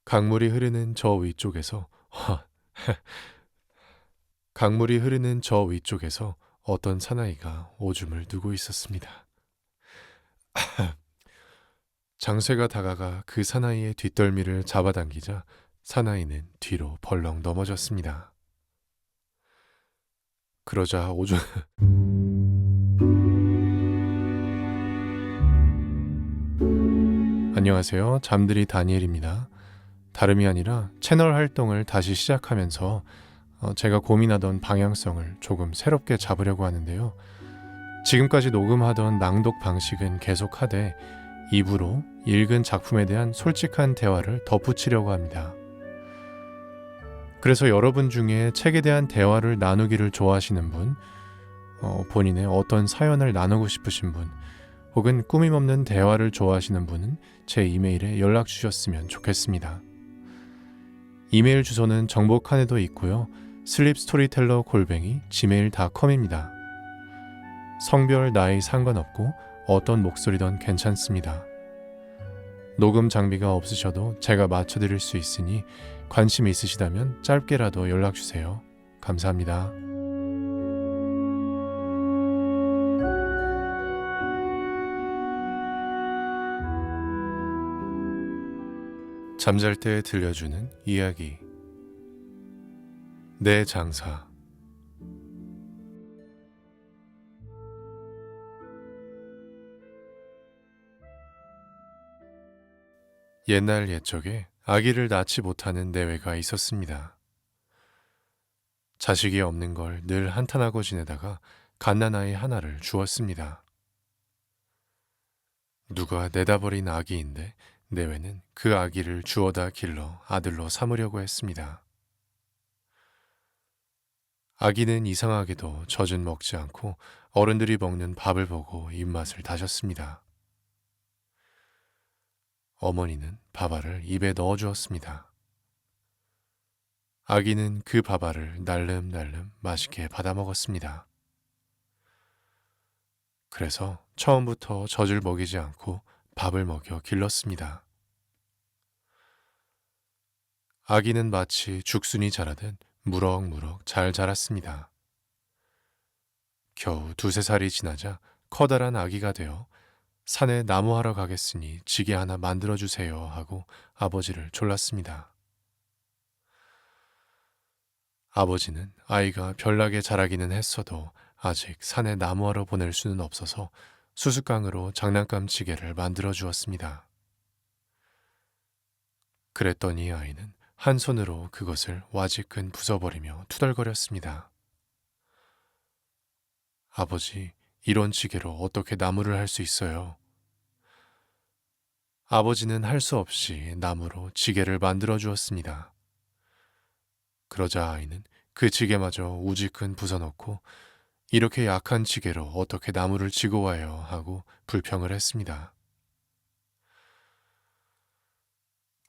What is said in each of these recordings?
강물이 흐르는 저 위쪽에서 강물이 흐르는 저 위쪽에서 어떤 사나이가 오줌을 누고 있었습니다. 장쇠가 다가가 그 사나이의 뒷덜미를 잡아당기자 사나이는 뒤로 벌렁 넘어졌습니다. 그러자 오줌 안녕하세요. 잠들이 다니엘입니다. 다름이 아니라 채널 활동을 다시 시작하면서 제가 고민하던 방향성을 조금 새롭게 잡으려고 하는데요. 지금까지 녹음하던 낭독 방식은 계속하되 입으로 읽은 작품에 대한 솔직한 대화를 덧붙이려고 합니다. 그래서 여러분 중에 책에 대한 대화를 나누기를 좋아하시는 분, 본인의 어떤 사연을 나누고 싶으신 분, 혹은 꾸밈없는 대화를 좋아하시는 분은 제 이메일에 연락 주셨으면 좋겠습니다. 이메일 주소는 정보 칸에도 있고요. sleepstoryteller@gmail.com입니다. 성별, 나이 상관없고 어떤 목소리든 괜찮습니다. 녹음 장비가 없으셔도 제가 맞춰드릴 수 있으니 관심 있으시다면 짧게라도 연락주세요. 감사합니다. 잠잘 때 들려주는 이야기. 내 장사. 옛날 옛적에 아기를 낳지 못하는 내외가 있었습니다. 자식이 없는 걸 늘 한탄하고 지내다가 갓난아이 하나를 주었습니다. 누가 내다버린 아기인데 내외는 그 아기를 주워다 길러 아들로 삼으려고 했습니다. 아기는 이상하게도 젖은 먹지 않고 어른들이 먹는 밥을 보고 입맛을 다셨습니다. 어머니는 밥알을 입에 넣어주었습니다. 아기는 그 밥알을 날름날름 맛있게 받아 먹었습니다. 그래서 처음부터 젖을 먹이지 않고 밥을 먹여 길렀습니다. 아기는 마치 죽순이 자라듯 무럭무럭 잘 자랐습니다. 겨우 2~3살이 지나자 커다란 아기가 되어 산에 나무하러 가겠으니 지게 하나 만들어주세요 하고 아버지를 졸랐습니다. 아버지는 아이가 별나게 자라기는 했어도 아직 산에 나무하러 보낼 수는 없어서 수수깡으로 장난감 지게를 만들어 주었습니다. 그랬더니 아이는 한 손으로 그것을 와지끈 부숴버리며 투덜거렸습니다. 아버지, 이런 지게로 어떻게 나무를 할 수 있어요? 아버지는 할 수 없이 나무로 지게를 만들어 주었습니다. 그러자 아이는 그 지게마저 우지끈 부숴놓고 이렇게 약한 지게로 어떻게 나무를 지고 와요 하고 불평을 했습니다.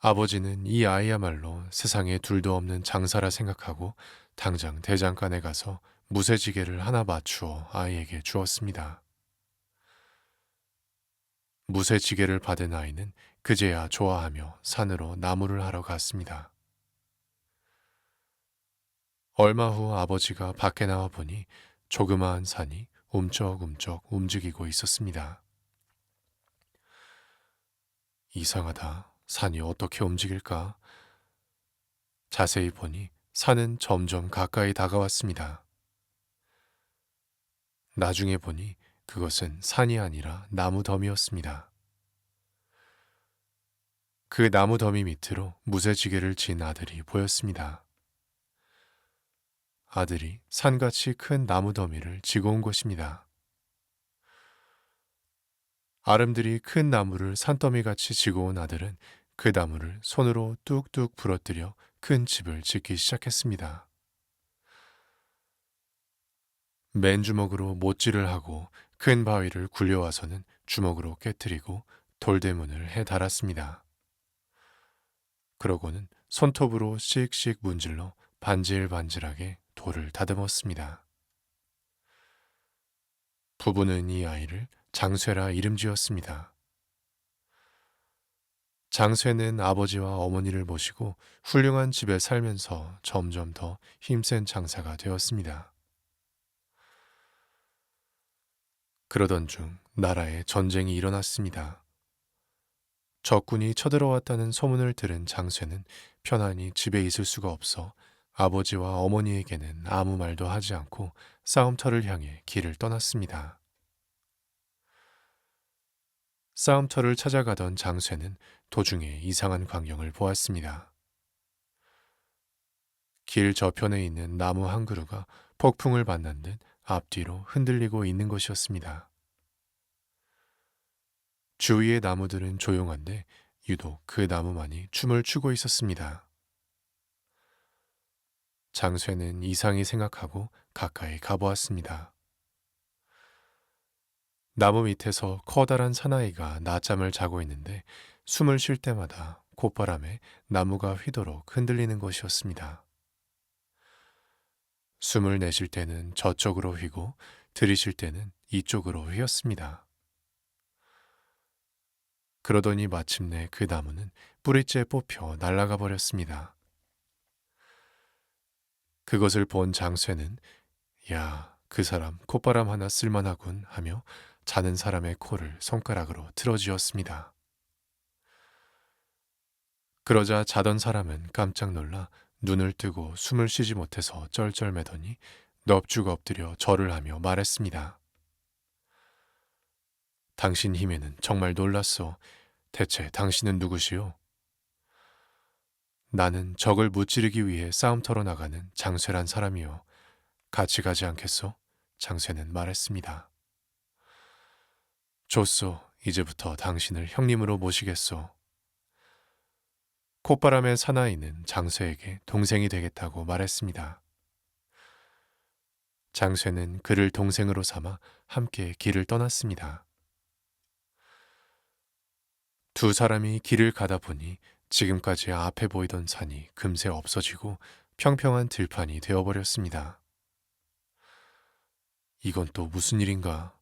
아버지는 이 아이야말로 세상에 둘도 없는 장사라 생각하고 당장 대장간에 가서 무쇠지게를 하나 맞추어 아이에게 주었습니다. 무쇠지게를 받은 아이는 그제야 좋아하며 산으로 나무를 하러 갔습니다. 얼마 후 아버지가 밖에 나와 보니 조그마한 산이 움쩍움쩍 움직이고 있었습니다. 이상하다. 산이 어떻게 움직일까? 자세히 보니 산은 점점 가까이 다가왔습니다. 나중에 보니 그것은 산이 아니라 나무더미였습니다. 그 나무더미 밑으로 무쇠지게를 진 아들이 보였습니다. 아들이 산같이 큰 나무더미를 지고 온 것입니다. 아름드리 큰 나무를 산더미같이 지고 온 아들은 그 나무를 손으로 뚝뚝 부러뜨려 큰 집을 짓기 시작했습니다. 맨주먹으로 못질을 하고 큰 바위를 굴려와서는 주먹으로 깨뜨리고 돌대문을 해 달았습니다. 그러고는 손톱으로 씩씩 문질러 반질반질하게 돌을 다듬었습니다. 부부는 이 아이를 장쇠라 이름 지었습니다. 장쇠는 아버지와 어머니를 모시고 훌륭한 집에 살면서 점점 더 힘센 장사가 되었습니다. 그러던 중 나라에 전쟁이 일어났습니다. 적군이 쳐들어왔다는 소문을 들은 장쇠는 편안히 집에 있을 수가 없어 아버지와 어머니에게는 아무 말도 하지 않고 싸움터를 향해 길을 떠났습니다. 싸움터를 찾아가던 장쇠는 도중에 이상한 광경을 보았습니다. 길 저편에 있는 나무 한 그루가 폭풍을 만난 듯 앞뒤로 흔들리고 있는 것이었습니다. 주위의 나무들은 조용한데 유독 그 나무만이 춤을 추고 있었습니다. 장쇠는 이상히 생각하고 가까이 가보았습니다. 나무 밑에서 커다란 사나이가 낮잠을 자고 있는데 숨을 쉴 때마다 콧바람에 나무가 휘도록 흔들리는 것이었습니다. 숨을 내쉴 때는 저쪽으로 휘고 들이쉴 때는 이쪽으로 휘었습니다. 그러더니 마침내 그 나무는 뿌리째 뽑혀 날아가 버렸습니다. 그것을 본 장쇠는 야, 그 사람 콧바람 하나 쓸만하군 하며 자는 사람의 코를 손가락으로 틀어쥐었습니다. 그러자 자던 사람은 깜짝 놀라 눈을 뜨고 숨을 쉬지 못해서 쩔쩔매더니 넙죽 엎드려 절을 하며 말했습니다. 당신 힘에는 정말 놀랐소. 대체 당신은 누구시오? 나는 적을 무찌르기 위해 싸움터로 나가는 장쇠란 사람이요. 같이 가지 않겠소? 장쇠는 말했습니다. 좋소. 이제부터 당신을 형님으로 모시겠소. 콧바람의 사나이는 장쇠에게 동생이 되겠다고 말했습니다. 장쇠는 그를 동생으로 삼아 함께 길을 떠났습니다. 두 사람이 길을 가다 보니 지금까지 앞에 보이던 산이 금세 없어지고 평평한 들판이 되어버렸습니다. 이건 또 무슨 일인가?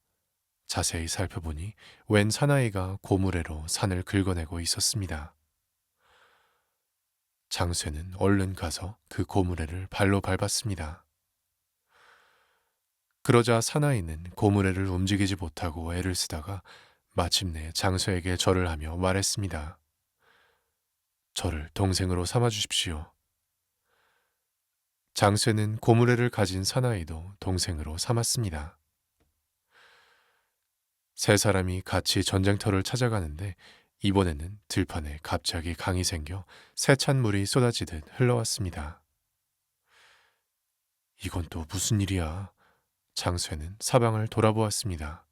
자세히 살펴보니 웬 사나이가 고무래로 산을 긁어내고 있었습니다. 장쇠는 얼른 가서 그 고무래를 발로 밟았습니다. 그러자 사나이는 고무래를 움직이지 못하고 애를 쓰다가 마침내 장쇠에게 절을 하며 말했습니다. 저를 동생으로 삼아 주십시오. 장쇠는 고무래를 가진 사나이도 동생으로 삼았습니다. 세 사람이 같이 전쟁터를 찾아가는데 이번에는 들판에 갑자기 강이 생겨 세찬 물이 쏟아지듯 흘러왔습니다. 이건 또 무슨 일이야? 장쇠는 사방을 돌아보았습니다.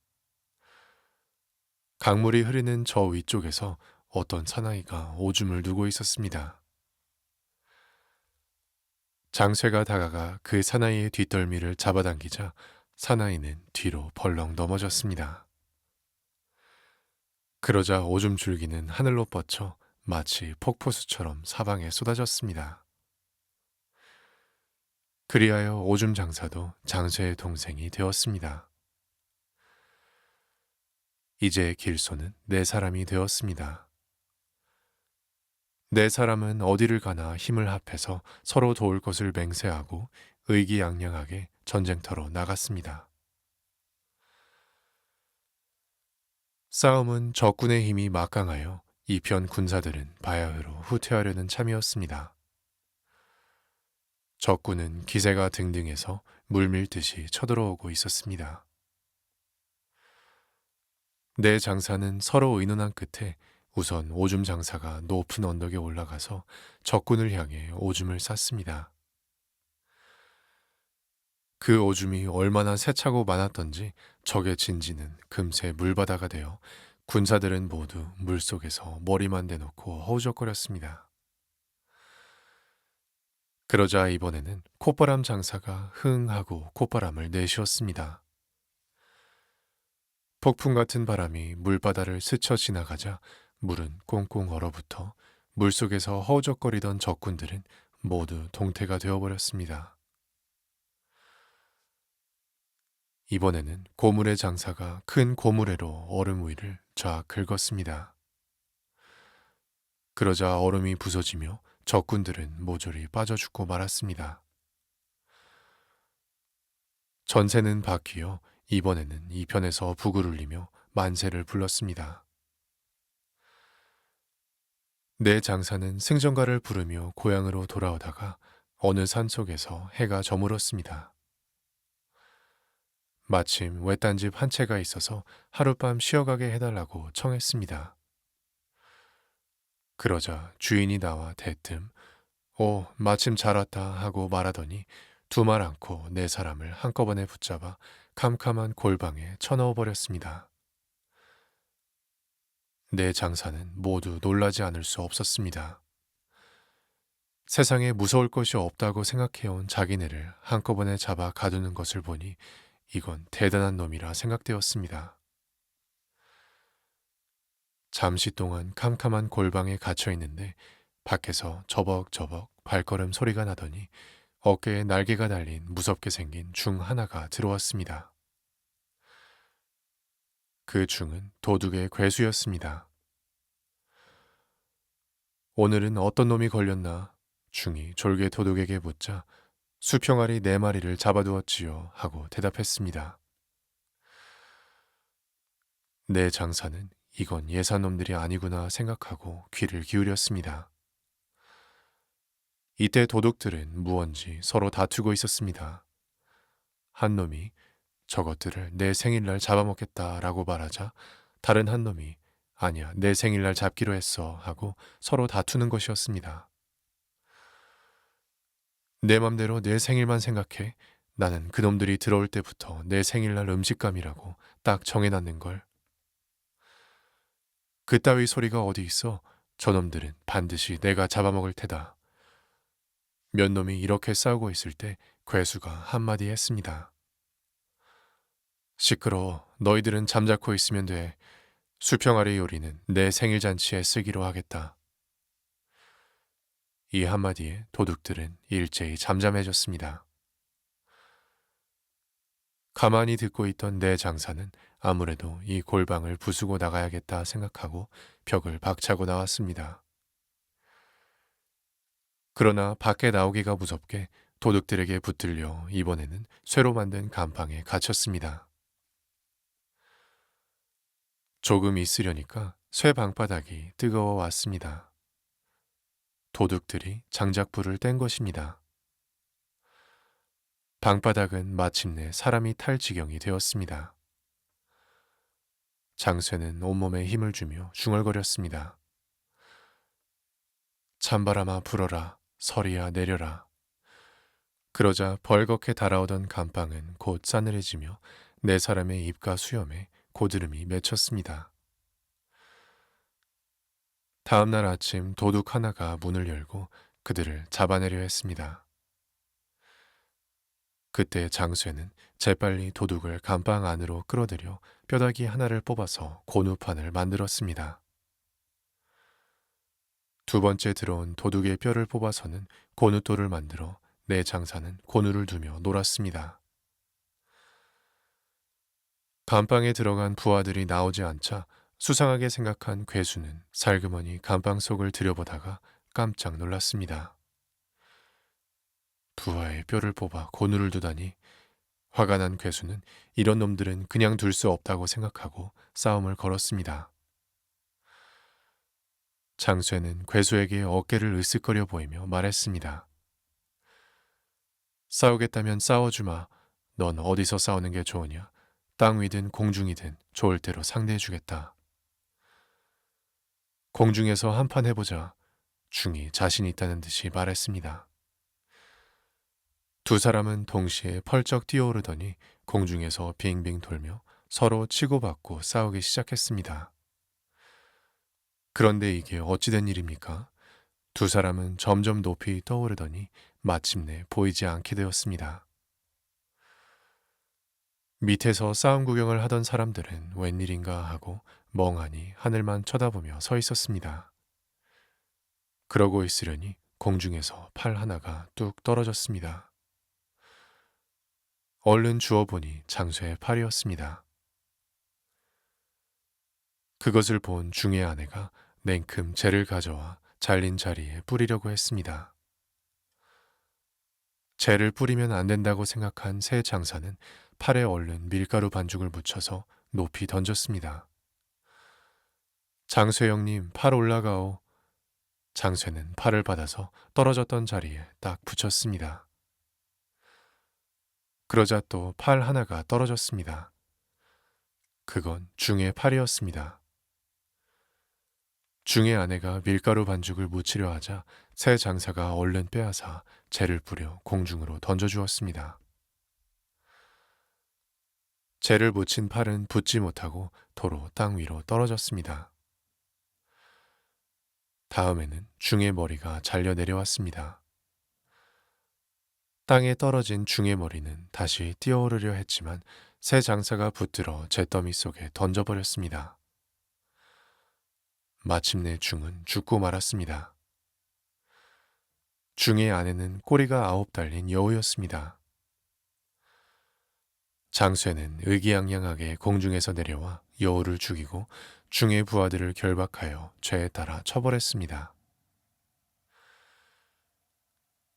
강물이 흐르는 저 위쪽에서 어떤 사나이가 오줌을 누고 있었습니다. 장쇠가 다가가 그 사나이의 뒷덜미를 잡아당기자 사나이는 뒤로 벌렁 넘어졌습니다. 그러자 오줌 줄기는 하늘로 뻗쳐 마치 폭포수처럼 사방에 쏟아졌습니다. 그리하여 오줌 장사도 장쇠의 동생이 되었습니다. 이제 길소는 네 사람이 되었습니다. 네 사람은 어디를 가나 힘을 합해서 서로 도울 것을 맹세하고 의기양양하게 전쟁터로 나갔습니다. 싸움은 적군의 힘이 막강하여 이편 군사들은 바야흐로 후퇴하려는 참이었습니다. 적군은 기세가 등등해서 물밀듯이 쳐들어오고 있었습니다. 네 장사는 서로 의논한 끝에 우선 오줌 장사가 높은 언덕에 올라가서 적군을 향해 오줌을 쌌습니다. 그 오줌이 얼마나 세차고 많았던지 적의 진지는 금세 물바다가 되어 군사들은 모두 물속에서 머리만 대놓고 허우적거렸습니다. 그러자 이번에는 콧바람 장사가 흥 하고 콧바람을 내쉬었습니다. 폭풍 같은 바람이 물바다를 스쳐 지나가자 물은 꽁꽁 얼어붙어 물속에서 허우적거리던 적군들은 모두 동태가 되어버렸습니다. 이번에는 고무래 장사가 큰 고무래로 얼음 위를 쫙 긁었습니다. 그러자 얼음이 부서지며 적군들은 모조리 빠져 죽고 말았습니다. 전세는 바뀌어 이번에는 이편에서 북을 울리며 만세를 불렀습니다. 내 장사는 승전가를 부르며 고향으로 돌아오다가 어느 산속에서 해가 저물었습니다. 마침 외딴집 한 채가 있어서 하룻밤 쉬어가게 해달라고 청했습니다. 그러자 주인이 나와 대뜸 "오, 마침 잘 왔다" 하고 말하더니 두 말 않고 네 사람을 한꺼번에 붙잡아 캄캄한 골방에 쳐넣어 버렸습니다. 내 장사는 모두 놀라지 않을 수 없었습니다. 세상에 무서울 것이 없다고 생각해온 자기네를 한꺼번에 잡아 가두는 것을 보니 이건 대단한 놈이라 생각되었습니다. 잠시 동안 캄캄한 골방에 갇혀 있는데 밖에서 저벅저벅 발걸음 소리가 나더니 어깨에 날개가 달린 무섭게 생긴 중 하나가 들어왔습니다. 그 중은 도둑의 괴수였습니다. 오늘은 어떤 놈이 걸렸나? 중이 졸개 도둑에게 묻자 수평아리 네 마리를 잡아두었지요 하고 대답했습니다. 내 장사는 이건 예산놈들이 아니구나 생각하고 귀를 기울였습니다. 이때 도둑들은 무언지 서로 다투고 있었습니다. 한 놈이 저것들을 내 생일날 잡아먹겠다라고 말하자 다른 한 놈이 아니야, 내 생일날 잡기로 했어 하고 서로 다투는 것이었습니다. 내 맘대로 내 생일만 생각해. 나는 그놈들이 들어올 때부터 내 생일날 음식감이라고 딱 정해놨는걸. 그따위 소리가 어디 있어. 저놈들은 반드시 내가 잡아먹을 테다. 몇 놈이 이렇게 싸우고 있을 때 괴수가 한마디 했습니다. 시끄러워. 너희들은 잠자코 있으면 돼. 수평아리 요리는 내 생일잔치에 쓰기로 하겠다. 이 한마디에 도둑들은 일제히 잠잠해졌습니다. 가만히 듣고 있던 내 장사는 아무래도 이 골방을 부수고 나가야겠다 생각하고 벽을 박차고 나왔습니다. 그러나 밖에 나오기가 무섭게 도둑들에게 붙들려 이번에는 쇠로 만든 감방에 갇혔습니다. 조금 있으려니까 쇠 방바닥이 뜨거워 왔습니다. 도둑들이 장작불을 뗀 것입니다. 방바닥은 마침내 사람이 탈 지경이 되었습니다. 장쇠는 온몸에 힘을 주며 중얼거렸습니다. 찬바람아 불어라, 서리야 내려라. 그러자 벌겋게 달아오던 감방은 곧 싸늘해지며 네 사람의 입과 수염에 고드름이 맺혔습니다. 다음 날 아침 도둑 하나가 문을 열고 그들을 잡아내려 했습니다. 그때 장쇠는 재빨리 도둑을 감방 안으로 끌어들여 뼈다귀 하나를 뽑아서 곤우판을 만들었습니다. 두 번째 들어온 도둑의 뼈를 뽑아서는 곤우돌을 만들어 내 장사는 곤우를 두며 놀았습니다. 감방에 들어간 부하들이 나오지 않자 수상하게 생각한 괴수는 살그머니 감방 속을 들여보다가 깜짝 놀랐습니다. 부하의 뼈를 뽑아 곤우를 두다니. 화가 난 괴수는 이런 놈들은 그냥 둘 수 없다고 생각하고 싸움을 걸었습니다. 장쇠는 괴수에게 어깨를 으쓱거려 보이며 말했습니다. 싸우겠다면 싸워주마. 넌 어디서 싸우는 게 좋으냐? 땅 위든 공중이든 좋을 대로 상대해주겠다. 공중에서 한판 해보자. 중이 자신 있다는 듯이 말했습니다. 두 사람은 동시에 펄쩍 뛰어오르더니 공중에서 빙빙 돌며 서로 치고받고 싸우기 시작했습니다. 그런데 이게 어찌된 일입니까? 두 사람은 점점 높이 떠오르더니 마침내 보이지 않게 되었습니다. 밑에서 싸움 구경을 하던 사람들은 웬일인가 하고 멍하니 하늘만 쳐다보며 서 있었습니다. 그러고 있으려니 공중에서 팔 하나가 뚝 떨어졌습니다. 얼른 주워보니 장쇠의 팔이었습니다. 그것을 본 중의 아내가 냉큼 재를 가져와 잘린 자리에 뿌리려고 했습니다. 재를 뿌리면 안 된다고 생각한 새 장사는 팔에 얼른 밀가루 반죽을 묻혀서 높이 던졌습니다. 장쇠형님, 팔 올라가오. 장쇠는 팔을 받아서 떨어졌던 자리에 딱 붙였습니다. 그러자 또 팔 하나가 떨어졌습니다. 그건 중의 팔이었습니다. 중의 아내가 밀가루 반죽을 묻히려 하자 새 장사가 얼른 빼앗아 재를 뿌려 공중으로 던져주었습니다. 재를 묻힌 팔은 붙지 못하고 도로 땅 위로 떨어졌습니다. 다음에는 중의 머리가 잘려 내려왔습니다. 땅에 떨어진 중의 머리는 다시 뛰어오르려 했지만 새 장사가 붙들어 잿더미 속에 던져버렸습니다. 마침내 중은 죽고 말았습니다. 중의 아내는 꼬리가 9 달린 여우였습니다. 장쇠는 의기양양하게 공중에서 내려와 여우를 죽이고 중의 부하들을 결박하여 죄에 따라 처벌했습니다.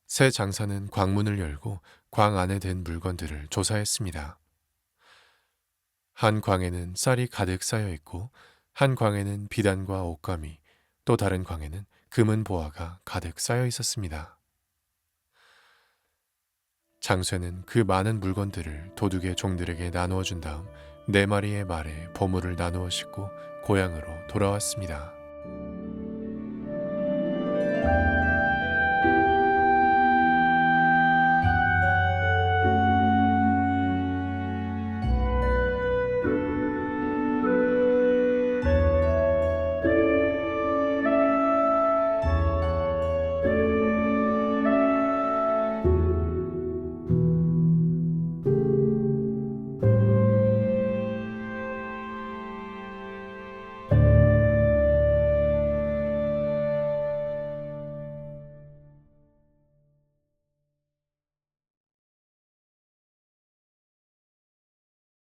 새 장사는 광문을 열고 광 안에 든 물건들을 조사했습니다. 한 광에는 쌀이 가득 쌓여 있고 한 광에는 비단과 옷감이, 또 다른 광에는 금은 보화가 가득 쌓여 있었습니다. 장쇠는 그 많은 물건들을 도둑의 종들에게 나누어 준 다음 4마리의 말에 보물을 나누어 싣고 고향으로 돌아왔습니다.